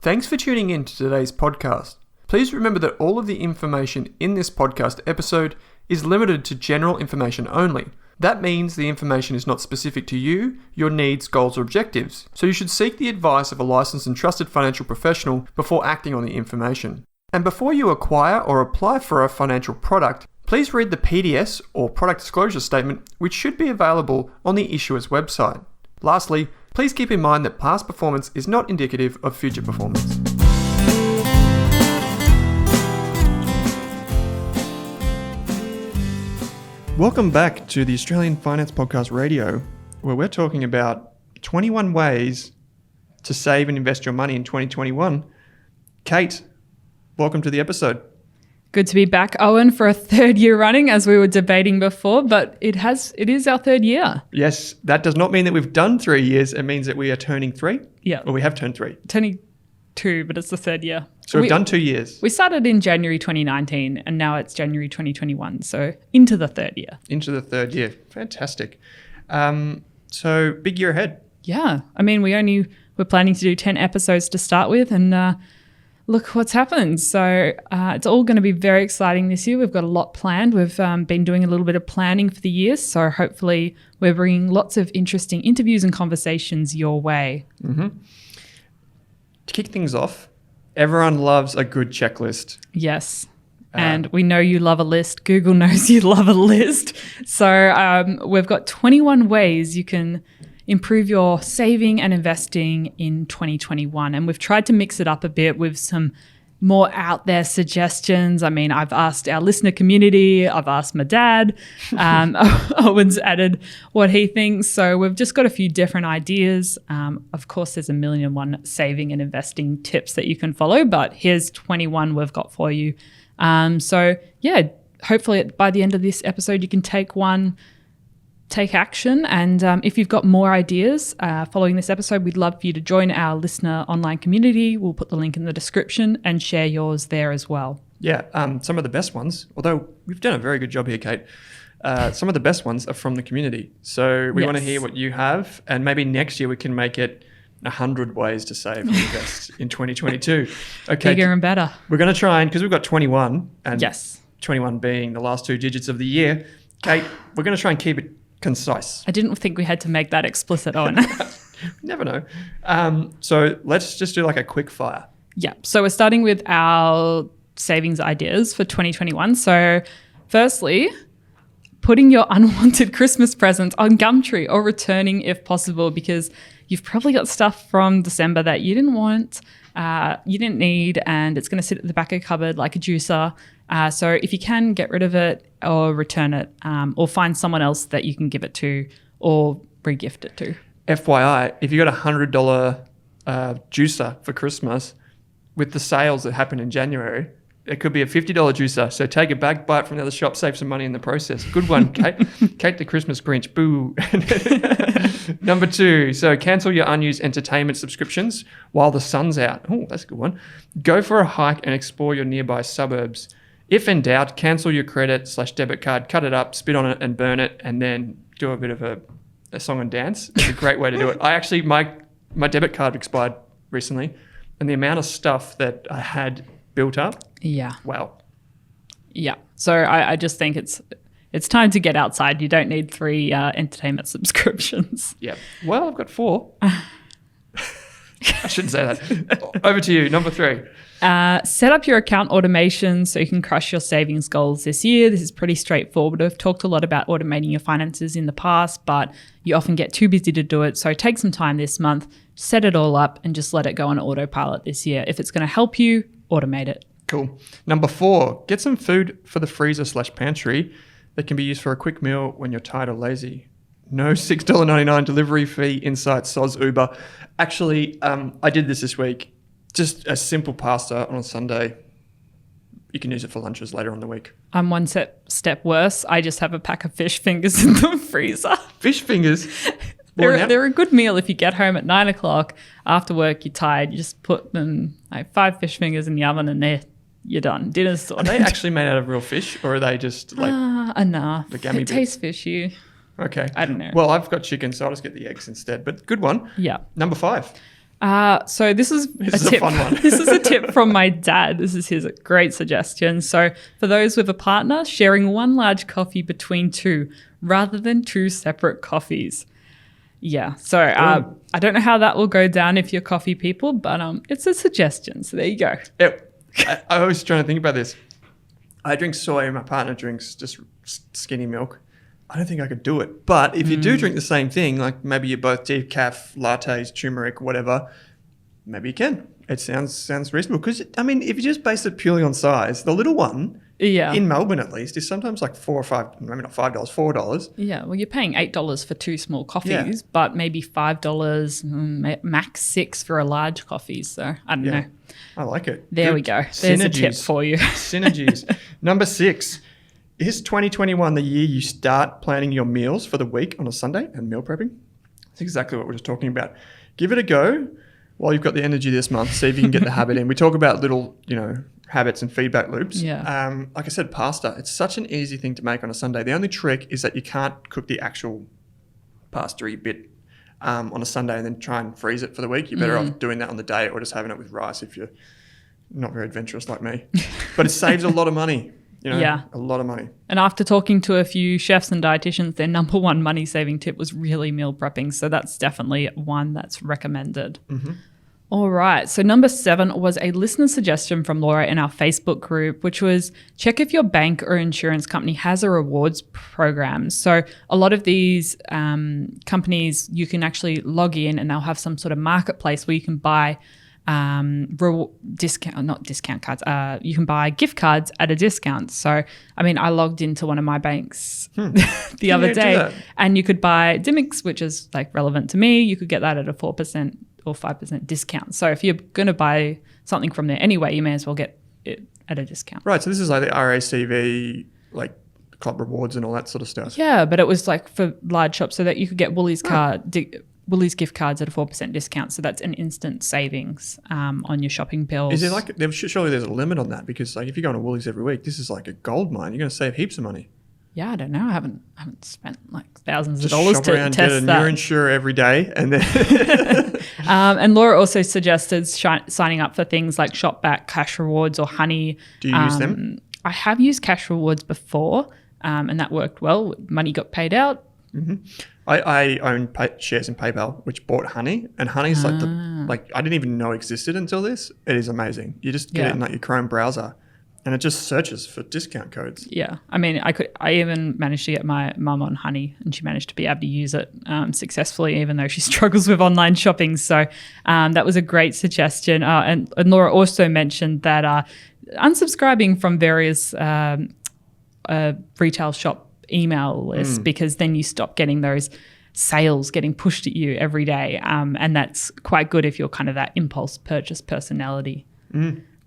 Thanks for tuning in to today's podcast. Please remember that all of the information in this podcast episode is limited to general information only. That means the information is not specific to you, your needs, goals, or objectives. So you should seek the advice of a licensed and trusted financial professional before acting on the information. And before you acquire or apply for a financial product, please read the PDS or product disclosure statement, which should be available on the issuer's website. Lastly, please keep in mind that past performance is not indicative of future performance. Welcome back to the Australian Finance Podcast Radio, where we're talking about 21 ways to save and invest your money in 2021. Kate, welcome to the episode. Good to be back, Owen, for a third year running, as we were debating before, but it is our third year. Yes, that does not mean that we've done 3 years. It means that we are turning 3. Yeah. Or we have turned 3. Turning 2, but it's the third year. So we've done 2 years. We started in January 2019, and now it's January 2021, so into the third year. Into the third year. Fantastic. So big year ahead. Yeah. I mean, we're planning to do 10 episodes to start with, and look what's happened. So it's all going to be very exciting this year. We've got a lot planned. We've been doing a little bit of planning for the year. So hopefully we're bringing lots of interesting interviews and conversations your way. Mm-hmm. To kick things off, everyone loves a good checklist. Yes. And we know you love a list. Google knows you love a list. So we've got 21 ways you can improve your saving and investing in 2021. And we've tried to mix it up a bit with some more out there suggestions. I mean, I've asked our listener community, I've asked my dad, Owen's added what he thinks. So we've just got a few different ideas. Of course, there's a million and one saving and investing tips that you can follow, but here's 21 we've got for you. So yeah, hopefully by the end of this episode, you can take action. And if you've got more ideas following this episode, we'd love for you to join our listener online community. We'll put the link in the description and share yours there as well. Yeah, some of the best ones, although we've done a very good job here, Kate, some of the best ones are from the community. So we want to hear what you have, and maybe next year we can make it 100 ways to save and invest in 2022. Okay, bigger and better. We're going to try, and because we've got 21, and yes, 21 being the last 2 digits of the year, Kate, we're going to try and keep it concise. I didn't think we had to make that explicit, Owen. Never know. So let's just do like a quick fire. Yeah. So we're starting with our savings ideas for 2021. So firstly, putting your unwanted Christmas presents on Gumtree or returning if possible, because you've probably got stuff from December that you didn't want, you didn't need, and it's going to sit at the back of the cupboard like a juicer. So if you can, get rid of it or return it, or find someone else that you can give it to or re-gift it to. FYI, if you got $100 juicer for Christmas, with the sales that happen in January, it could be a $50 juicer. So take it back, buy it from the other shop, save some money in the process. Good one, Kate. Kate the Christmas Grinch. Boo. Number 2, so cancel your unused entertainment subscriptions while the sun's out. Oh, that's a good one. Go for a hike and explore your nearby suburbs. If in doubt, cancel your credit/debit card, cut it up, spit on it and burn it, and then do a bit of a song and dance. It's a great way to do it. I actually, my debit card expired recently, and the amount of stuff that I had built up. Yeah. Wow. Yeah. So I just think it's time to get outside. You don't need 3 entertainment subscriptions. Yeah. Well, I've got 4. I shouldn't say that. Over to you. Number 3. Set up your account automation so you can crush your savings goals this year. This is pretty straightforward. We've talked a lot about automating your finances in the past, but you often get too busy to do it. So take some time this month, set it all up, and just let it go on autopilot this year. If it's going to help you, automate it. Cool. Number 4, get some food for the freezer/pantry that can be used for a quick meal when you're tired or lazy. No $6.99 delivery fee inside SOS Uber. Actually, I did this week. Just a simple pasta on a Sunday. You can use it for lunches later on the week. I'm one step worse. I just have a pack of fish fingers in the freezer. Fish fingers? They're a good meal if you get home at 9 o'clock after work, you're tired. You just put them like 5 fish fingers in the oven and you're done. Dinner's sorted. Are they actually made out of real fish, or are they just like enough? The gammy it tastes fishy. Okay. I don't know. Well, I've got chicken, so I'll just get the eggs instead. But good one. Yeah. Number 5. So this is This is a fun one. This is a tip from my dad. This is his great suggestion. So for those with a partner, sharing one large coffee between two rather than two separate coffees. Yeah. So I don't know how that will go down if you're coffee people, but it's a suggestion. So there you go. Yeah, I was trying to think about this. I drink soy and my partner drinks just skinny milk. I don't think I could do it. But if you do drink the same thing, like maybe you're both decaf, lattes, turmeric, whatever, maybe you can. It sounds reasonable. Because, I mean, if you just base it purely on size, the little one, in Melbourne at least, is sometimes like $4 or $5, maybe not $5, $4. Yeah, well, you're paying $8 for two small coffees, but maybe $5, max $6 for a large coffee. So I don't know. I like it. There we go. There's a tip for you. Synergies. Number 6. Is 2021 the year you start planning your meals for the week on a Sunday and meal prepping? That's exactly what we're just talking about. Give it a go while you've got the energy this month. See if you can get the habit in. We talk about little, habits and feedback loops. Yeah. Like I said, pasta. It's such an easy thing to make on a Sunday. The only trick is that you can't cook the actual pasta-y bit on a Sunday and then try and freeze it for the week. You're better off doing that on the day or just having it with rice if you're not very adventurous like me. But it saves a lot of money. A lot of money. And after talking to a few chefs and dietitians, their number one money-saving tip was really meal prepping. So that's definitely one that's recommended. Mm-hmm. All right. So number 7 was a listener suggestion from Laura in our Facebook group, which was check if your bank or insurance company has a rewards program. So a lot of these companies, you can actually log in and they'll have some sort of marketplace where you can buy discount cards. You can buy gift cards at a discount. So, I mean, I logged into one of my banks the other day and you could buy Dimmicks, which is like relevant to me. You could get that at a 4% or 5% discount. So if you're going to buy something from there anyway, you may as well get it at a discount. Right. So this is like the RACV, like club rewards and all that sort of stuff. Yeah, but it was like for large shops so that you could get Woolies Woolies gift cards at a 4% discount. So that's an instant savings on your shopping bills. Is there surely there's a limit on that? Because like if you're going to Woolies every week, this is like a gold mine. You're going to save heaps of money. Yeah, I don't know. I haven't spent like thousands Just of dollars shop to around, test get a that. new insurer every day, and then and Laura also suggested signing up for things like Shopback, Cash Rewards, or Honey. Do you use them? I have used Cash Rewards before, and that worked well. Money got paid out. Mm-hmm. I own shares in PayPal, which bought Honey, and Honey's like I didn't even know existed until this. It is amazing. You just get it in like your Chrome browser, and it just searches for discount codes. Yeah, I mean, I even managed to get my mum on Honey, and she managed to be able to use it successfully, even though she struggles with online shopping. So that was a great suggestion. And Laura also mentioned that unsubscribing from various retail shop email lists because then you stop getting those sales getting pushed at you every day, and that's quite good if you're kind of that impulse purchase personality.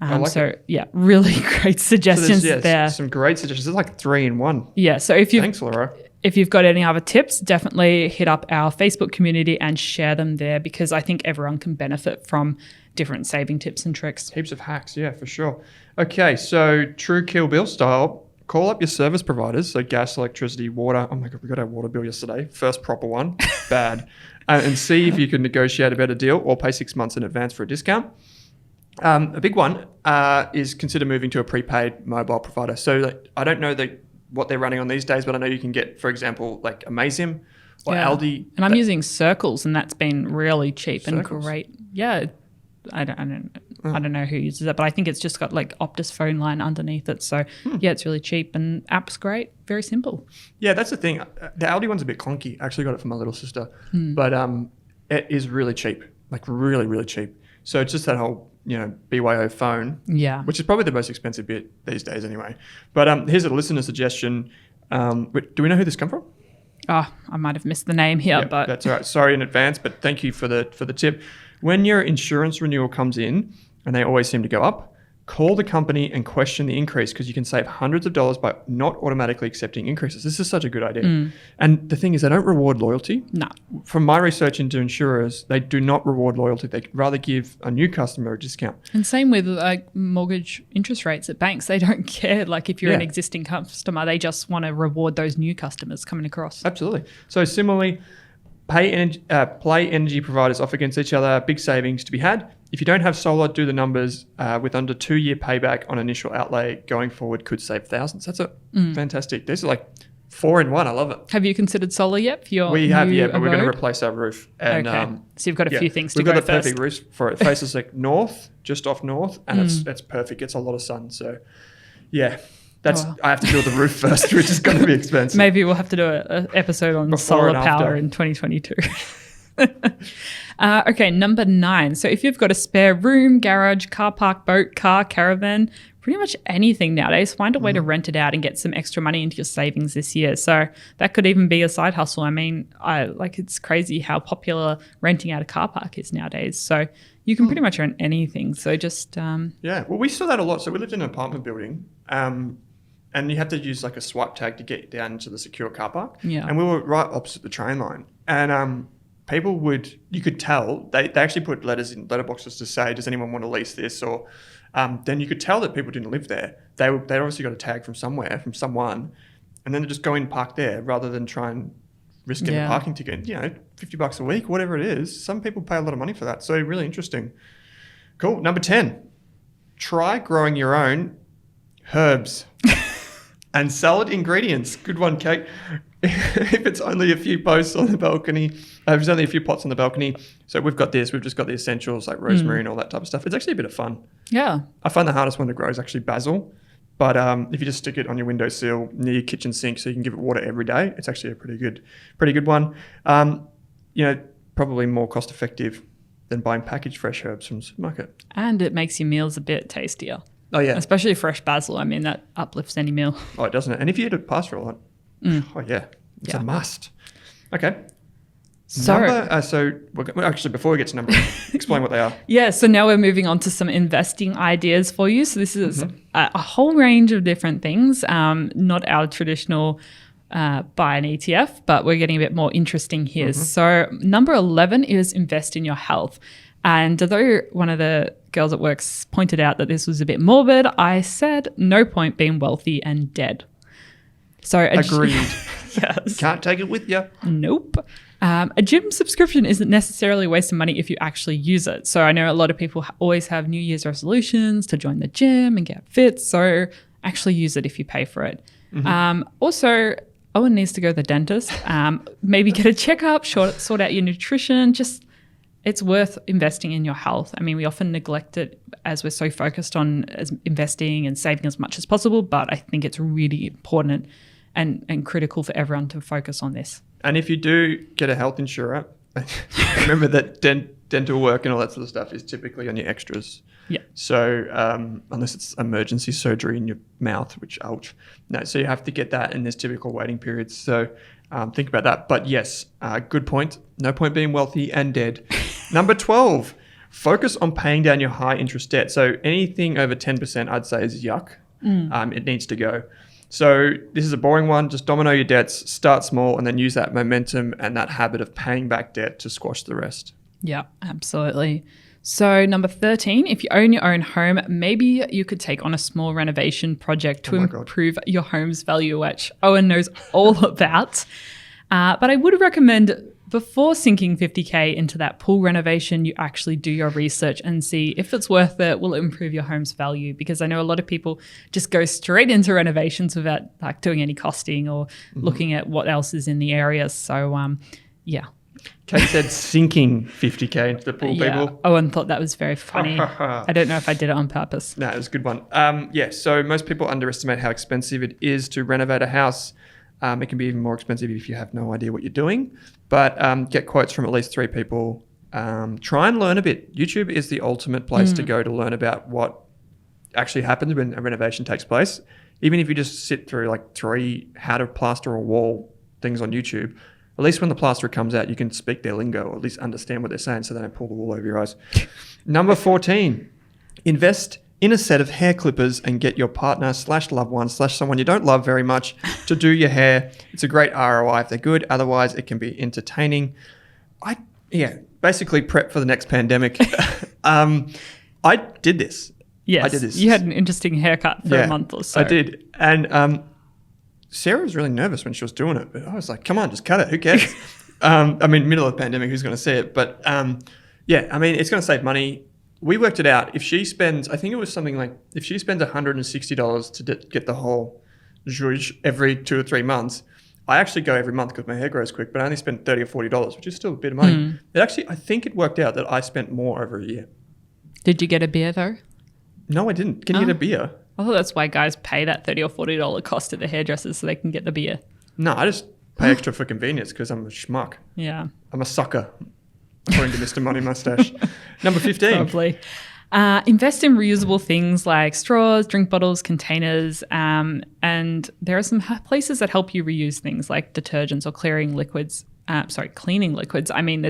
I like it. Yeah, really great suggestions there. Some great suggestions. It's like 3 in 1. Yeah, so Thanks, Laura. If you've got any other tips, definitely hit up our Facebook community and share them there because I think everyone can benefit from different saving tips and tricks. Heaps of hacks, yeah, for sure. Okay, so true Kill Bill style, call up your service providers, so gas, electricity, water. Oh my God, we got our water bill yesterday. First proper one, bad. And see if you can negotiate a better deal or pay 6 months in advance for a discount. A big one is consider moving to a prepaid mobile provider. So I don't know what they're running on these days, but I know you can get, for example, like Amazim or Aldi. And I'm using Circles, and that's been really cheap Circles? and great. Yeah, I don't know who uses it, but I think it's just got like Optus phone line underneath it. So yeah, it's really cheap and app's great, very simple. Yeah, that's the thing. The Aldi one's a bit clunky. I actually got it from my little sister, but it is really cheap, like really, really cheap. So it's just that whole BYO phone, which is probably the most expensive bit these days anyway. But here's a listener suggestion. Do we know who this come from? Oh, I might have missed the name here, but that's all right. Sorry in advance, but thank you for the tip. When your insurance renewal comes in, and they always seem to go up, call the company and question the increase because you can save hundreds of dollars by not automatically accepting increases. This is such a good idea. And the thing is, they don't reward loyalty. No. From my research into insurers, they do not reward loyalty. They rather give a new customer a discount. And same with like mortgage interest rates at banks. They don't care. Like if you're an existing customer, they just want to reward those new customers coming across. Absolutely. So similarly, Play energy providers off against each other, big savings to be had. If you don't have solar, do the numbers. With under 2-year payback on initial outlay, going forward could save thousands. That's fantastic. These are like 4-in-1. I love it. Have you considered solar yet for your We have, new but we're going to abode? replace our roof. And, Okay. So you've got a few things to we've go got the first. perfect roof for it. It faces like north, just off north, and it's perfect. Gets a lot of sun. So, yeah. I have to build the roof first, which is going to be expensive. Maybe we'll have to do an episode on Before solar and after. power in 2022. Okay, number 9. So if you've got a spare room, garage, car park, boat, car, caravan, pretty much anything nowadays, find a way to rent it out and get some extra money into your savings this year. So that could even be a side hustle. I mean, it's crazy how popular renting out a car park is nowadays. So you can pretty much rent anything. So just... Yeah, well, we saw that a lot. So we lived in an apartment building. And you had to use like a swipe tag to get down into the secure car park. Yeah. And we were right opposite the train line. And you could tell, they actually put letters in letterboxes to say, does anyone want to lease this? Or then you could tell that people didn't live there. They'd obviously got a tag from somewhere, from someone. And then they just go in and park there rather than try and risk getting a parking ticket. $50 a week, whatever it is. Some people pay a lot of money for that. So really interesting. Cool. Number 10, try growing your own herbs. And salad ingredients. Good one, Kate. If it's only a few posts on the balcony, if there's only a few pots on the balcony. So we've got this. We've just got the essentials like rosemary and all that type of stuff. It's actually a bit of fun. Yeah. I find the hardest one to grow is actually basil. But if you just stick it on your windowsill near your kitchen sink so you can give it water every day, it's actually a pretty good one. Probably more cost effective than buying packaged fresh herbs from the supermarket. And it makes your meals a bit tastier. Oh, yeah. Especially fresh basil. I mean, that uplifts any meal. Oh, doesn't it? And if you eat a pasta a lot, oh, yeah. It's a must. Okay. Actually, before we get to number 1, explain what they are. Yeah, so now we're moving on to some investing ideas for you. So this is a whole range of different things, not our traditional buy an ETF, but we're getting a bit more interesting here. So number 11 is invest in your health. And although one of the girls at work pointed out that this was a bit morbid, I said no point being wealthy and dead. So Agreed. Yes. Can't take it with you. Nope. A gym subscription isn't necessarily a waste of money if you actually use it. So I know a lot of people always have New Year's resolutions to join the gym and get fit. So actually use it if you pay for it. Also, Owen needs to go to the dentist. Maybe get a checkup, sort out your nutrition. It's worth investing in your health. I mean, we often neglect it as we're so focused on investing and saving as much as possible, but I think it's really important and critical for everyone to focus on this. And if you do get a health insurer, remember that dental work and all that sort of stuff is typically on your extras. Yeah. So unless it's emergency surgery in your mouth, which ouch. No, so you have to get that, and there's typical waiting periods. So think about that. But yes, good point. No point being wealthy and dead. Number 12, focus on paying down your high interest debt. So anything over 10%, I'd say is yuck. It needs to go. So this is a boring one. Just domino your debts, start small, and then use that momentum and that habit of paying back debt to squash the rest. Yeah, absolutely. So number 13, if you own your own home, maybe you could take on a small renovation project to improve your home's value, which Owen knows all about. But I would recommend before sinking 50K into that pool renovation, you actually do your research and see if it's worth it, will it improve your home's value? Because I know a lot of people just go straight into renovations without like doing any costing or looking at what else is in the area. So yeah. Kate said sinking 50K into the pool, people. Owen thought that was very funny. I don't know if I did it on purpose. No, it was a good one. So most people underestimate how expensive it is to renovate a house. It can be even more expensive if you have no idea what you're doing. But get quotes from at least 3 people. Try and learn a bit. YouTube is the ultimate place to go to learn about what actually happens when a renovation takes place. Even if you just sit through like 3 how to plaster a wall things on YouTube, at least when the plasterer comes out, you can speak their lingo or at least understand what they're saying so they don't pull the wool over your eyes. Number 14, invest in a set of hair clippers and get your partner / loved one / someone you don't love very much to do your hair. It's a great ROI if they're good. Otherwise, it can be entertaining. Basically prep for the next pandemic. I did this. Yes, I did this. You had an interesting haircut for a month or so. I did. And Sarah was really nervous when she was doing it, but I was like, come on, just cut it. Who cares? I mean, middle of the pandemic, who's going to see it? But yeah, I mean, it's going to save money. We worked it out. If she spends, I think it was something like, if she spends $160 to get the whole zhuzh every 2 or 3 months, I actually go every month because my hair grows quick, but I only spend $30 or $40, which is still a bit of money. It actually, I think it worked out that I spent more over a year. Did you get a beer though? No, I didn't. Can you get a beer? I thought that's why guys pay that $30 or $40 cost at the hairdressers so they can get the beer. No, I just pay extra for convenience because I'm a schmuck. Yeah. I'm a sucker, according to Mr. Money Mustache. Number 15. Probably. Invest in reusable things like straws, drink bottles, containers, and there are some places that help you reuse things like detergents or cleaning liquids. I mean,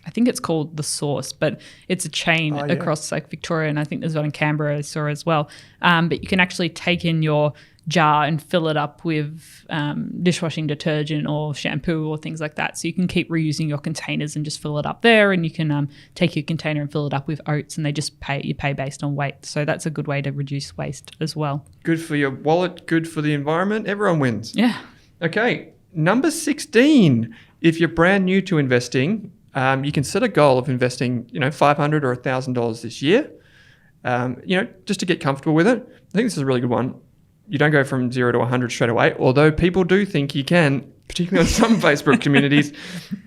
I think it's called The Source, but it's a chain across like Victoria, and I think there's one in Canberra I saw as well. But you can actually take in your jar and fill it up with dishwashing detergent or shampoo or things like that. So you can keep reusing your containers and just fill it up there, and you can take your container and fill it up with oats, and they just pay based on weight. So that's a good way to reduce waste as well. Good for your wallet, good for the environment. Everyone wins. Yeah. Okay, number 16. If you're brand new to investing, you can set a goal of investing, $500 or $1,000 this year, just to get comfortable with it. I think this is a really good one. You don't go from 0 to 100 straight away, although people do think you can, particularly on some Facebook communities.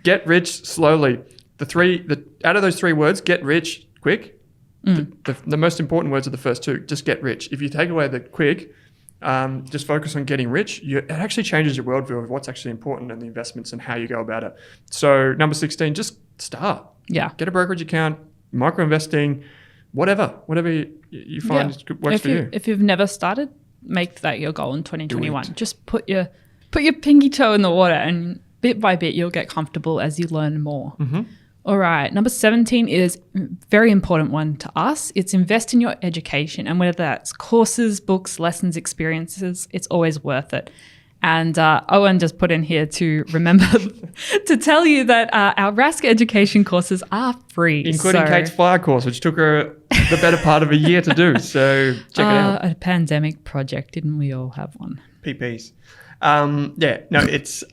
Get rich slowly. Out of those 3 words, get rich quick. The most important words are the first 2. Just get rich. If you take away the quick, just focus on getting rich, it actually changes your worldview of what's actually important and the investments and how you go about it. So number 16, just start. Yeah. Get a brokerage account, micro investing, whatever you find works for you. If you've never started, make that your goal in 2021. Just put your pinky toe in the water, and bit by bit you'll get comfortable as you learn more. Mm-hmm. All right, number 17 is a very important one to us. It's invest in your education, and whether that's courses, books, lessons, experiences, it's always worth it. And Owen just put in here to remember to tell you that our Rask education courses are free. Including Kate's fire course, which took her the better part of a year to do. So check it out. A pandemic project, didn't we all have one? PPs. It's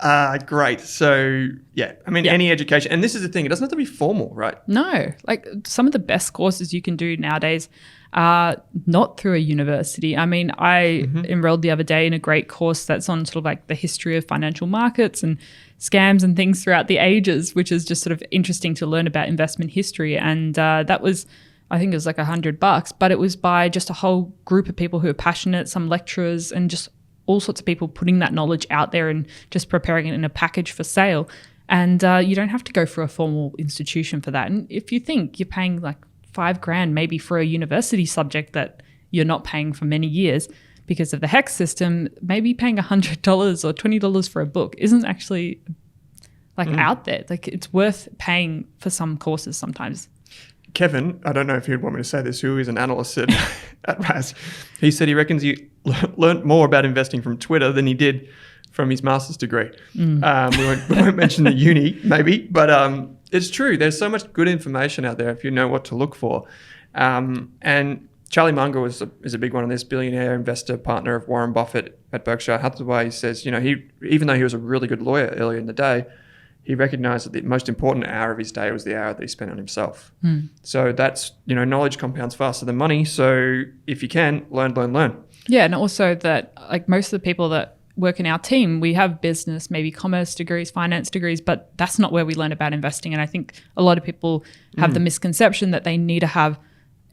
great. So any education, and this is the thing, it doesn't have to be formal, right? No, like some of the best courses you can do nowadays are not through a university. I mean, I enrolled the other day in a great course that's on sort of like the history of financial markets and scams and things throughout the ages, which is just sort of interesting to learn about investment history. And that was, I think it was like $100, but it was by just a whole group of people who are passionate, some lecturers, and just all sorts of people putting that knowledge out there and just preparing it in a package for sale. And you don't have to go through a formal institution for that. And if you think you're paying like $5,000 maybe for a university subject that you're not paying for many years because of the HEX system, maybe paying $100 or $20 for a book isn't actually out there. Like, it's worth paying for some courses sometimes. Kevin, I don't know if you'd want me to say this, who is an analyst at Rask, he said he reckons he learned more about investing from Twitter than he did from his master's degree. We won't mention the uni, maybe, but it's true. There's so much good information out there if you know what to look for. And Charlie Munger is a big one on this, billionaire investor, partner of Warren Buffett at Berkshire Hathaway. He says, even though he was a really good lawyer earlier in the day, he recognized that the most important hour of his day was the hour that he spent on himself. So that's, knowledge compounds faster than money. So if you can, learn. Yeah, and also that like most of the people that work in our team, we have business, maybe commerce degrees, finance degrees, but that's not where we learn about investing. And I think a lot of people have the misconception that they need to have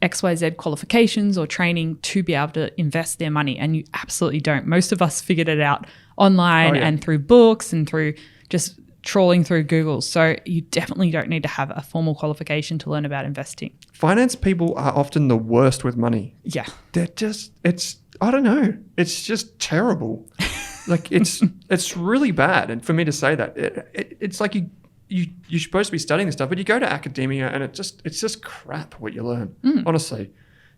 XYZ qualifications or training to be able to invest their money. And you absolutely don't. Most of us figured it out online and through books and through just trawling through Google. So you definitely don't need to have a formal qualification to learn about investing. Finance people are often the worst with money. Yeah. They're just, I don't know. It's just terrible. Like it's really bad. And for me to say that, it's like you're supposed to be studying this stuff, but you go to academia and it's just crap what you learn, honestly.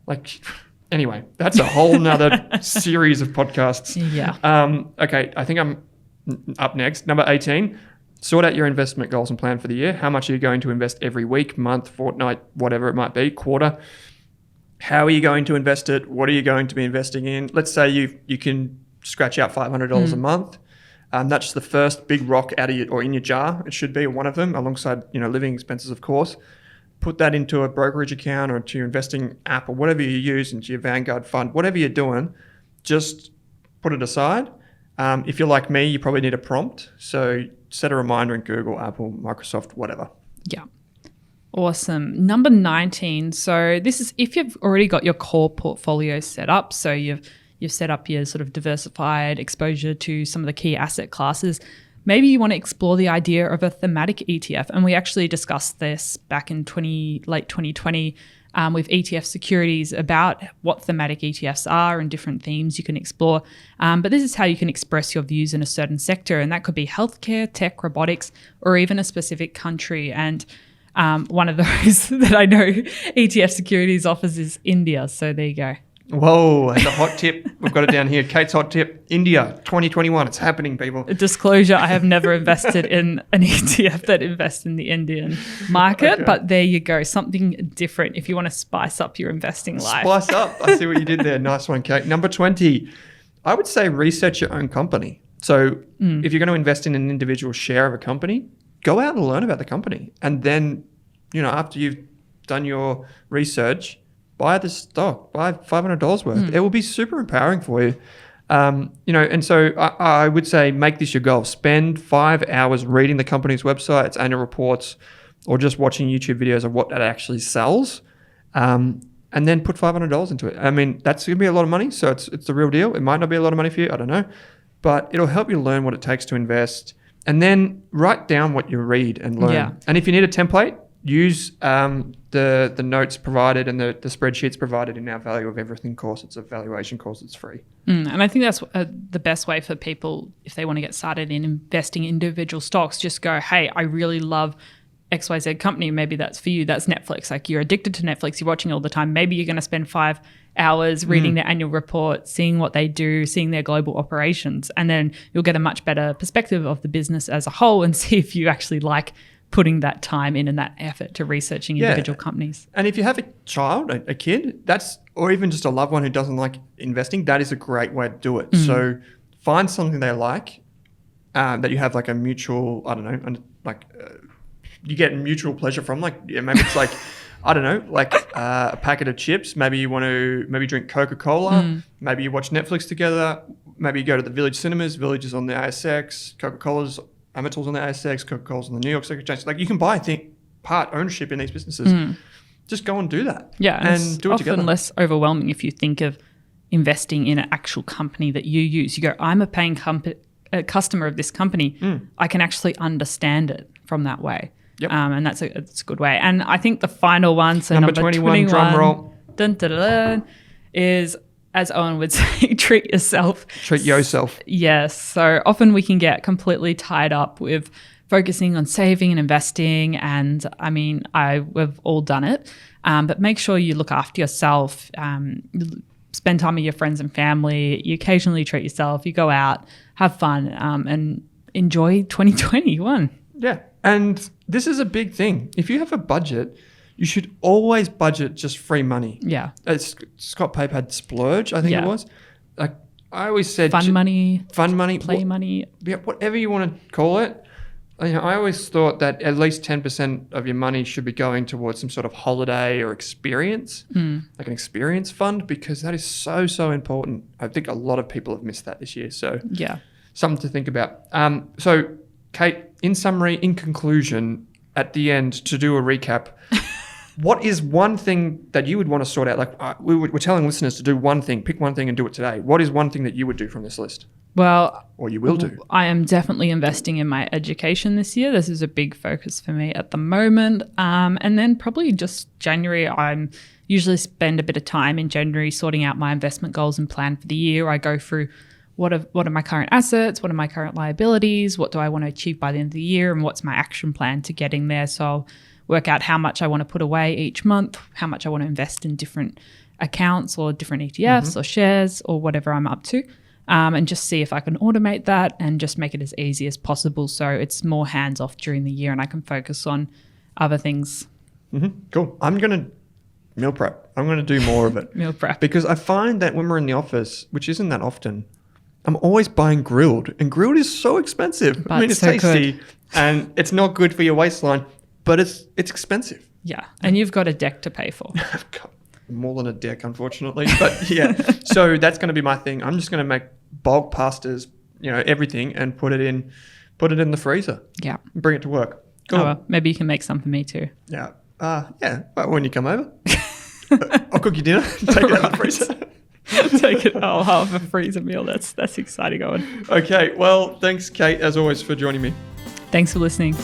Like, anyway, that's a whole nother series of podcasts. Yeah. Okay, I think I'm up next. Number 18. Sort out your investment goals and plan for the year. How much are you going to invest every week, month, fortnight, whatever it might be, quarter? How are you going to invest it? What are you going to be investing in? Let's say you can scratch out $500 a month. That's the first big rock out of or in your jar. It should be one of them, alongside living expenses, of course. Put that into a brokerage account or into your investing app or whatever you use, into your Vanguard fund, whatever you're doing. Just put it aside. If you're like me, you probably need a prompt. So set a reminder in Google, Apple, Microsoft, whatever. Yeah. Awesome. Number 19. So this is if you've already got your core portfolio set up. So you've set up your sort of diversified exposure to some of the key asset classes. Maybe you want to explore the idea of a thematic ETF. And we actually discussed this back in late 2020 with ETF Securities about what thematic ETFs are and different themes you can explore. But this is how you can express your views in a certain sector. And that could be healthcare, tech, robotics, or even a specific country. And one of those that I know ETF Securities offers is India. So there you go. Whoa, and the hot tip. We've got it down here. Kate's hot tip. India, 2021. It's happening, people. Disclosure, I have never invested in an ETF that invests in the Indian market. Okay. But there you go. Something different if you want to spice up your investing life. Spice up. I see what you did there. Nice one, Kate. Number 20. I would say research your own company. So if you're going to invest in an individual share of a company, go out and learn about the company. And then, after you've done your research, buy the stock, buy $500 worth. It will be super empowering for you. And so I would say make this your goal. Spend 5 hours reading the company's website, its annual reports, or just watching YouTube videos of what it actually sells. And then put $500 into it. I mean, that's going to be a lot of money. So it's the real deal. It might not be a lot of money for you. I don't know. But it'll help you learn what it takes to invest. And then write down what you read and learn. Yeah. And if you need a template, use the notes provided and the spreadsheets provided in our Value of Everything course. It's a valuation course. It's free. And I think that's the best way for people, if they want to get started in investing in individual stocks, just go, hey, I really love XYZ company. Maybe that's for you. That's Netflix. Like you're addicted to Netflix. You're watching all the time. Maybe you're going to spend 5 hours reading their annual report, seeing what they do, seeing their global operations. And then you'll get a much better perspective of the business as a whole and see if you actually like putting that time in and that effort to researching individual companies. And if you have a child, a kid, or even just a loved one who doesn't like investing, that is a great way to do it. So find something they like, that you have like a mutual, I don't know, you get mutual pleasure from. Maybe it's like, I don't know, like a packet of chips. Maybe you want to drink Coca-Cola. Maybe you watch Netflix together. Maybe you go to the Village Cinemas. Village is on the ASX. Coca-Cola's Amatil's on the ASX, Coca-Cola's on the New York Stock Exchange. Like you can buy, part ownership in these businesses. Just go and do that. Yeah, and do it together. It's often less overwhelming if you think of investing in an actual company that you use. You go, I'm a paying customer of this company. I can actually understand it from that way. Yep. And that's a good way. And I think the final one, so number 21 drum roll, is, as Owen would say, treat yourself. Treat yourself. Yes. So often we can get completely tied up with focusing on saving and investing. And I mean, we've all done it. But make sure you look after yourself. Spend time with your friends and family. You occasionally treat yourself. You go out, have fun, and enjoy 2021. Yeah. And this is a big thing. If you have a budget, you should always budget just free money. Yeah. Scott Pape had splurge, I think it was. Like I always said, fun money, play money. Yeah, whatever you want to call it. I always thought that at least 10% of your money should be going towards some sort of holiday or experience, like an experience fund, because that is so, so important. I think a lot of people have missed that this year. So something to think about. So Kate, in summary, in conclusion, at the end, to do a recap, what is one thing that you would want to sort out? Like we're telling listeners to do one thing, pick one thing and do it today. What is one thing that you would do from this list? Well, or you will do? I am definitely investing in my education this year. This is a big focus for me at the moment. And then probably just January, I'm usually spend a bit of time in January sorting out my investment goals and plan for the year. I go through what are my current assets, what are my current liabilities, what do I want to achieve by the end of the year, and what's my action plan to getting there. So I'll work out how much I want to put away each month, how much I want to invest in different accounts or different ETFs or shares or whatever I'm up to, and just see if I can automate that and just make it as easy as possible so it's more hands-off during the year and I can focus on other things. Cool. I'm going to meal prep. I'm going to do more of it. Meal prep. Because I find that when we're in the office, which isn't that often, I'm always buying grilled, and grilled is so expensive. But it's so tasty, and it's not good for your waistline, but it's expensive. Yeah. And you've got a deck to pay for. I've got more than a deck, unfortunately. But yeah, so that's going to be my thing. I'm just going to make bulk pastas, everything, and put it in the freezer. Yeah. And bring it to work. Cool. Oh, well, maybe you can make some for me too. Yeah. But when you come over, I'll cook you dinner. Take it out of the freezer. Take it. I'll have a freezer meal. That's exciting, Owen. Okay. Well, thanks, Kate, as always, for joining me. Thanks for listening.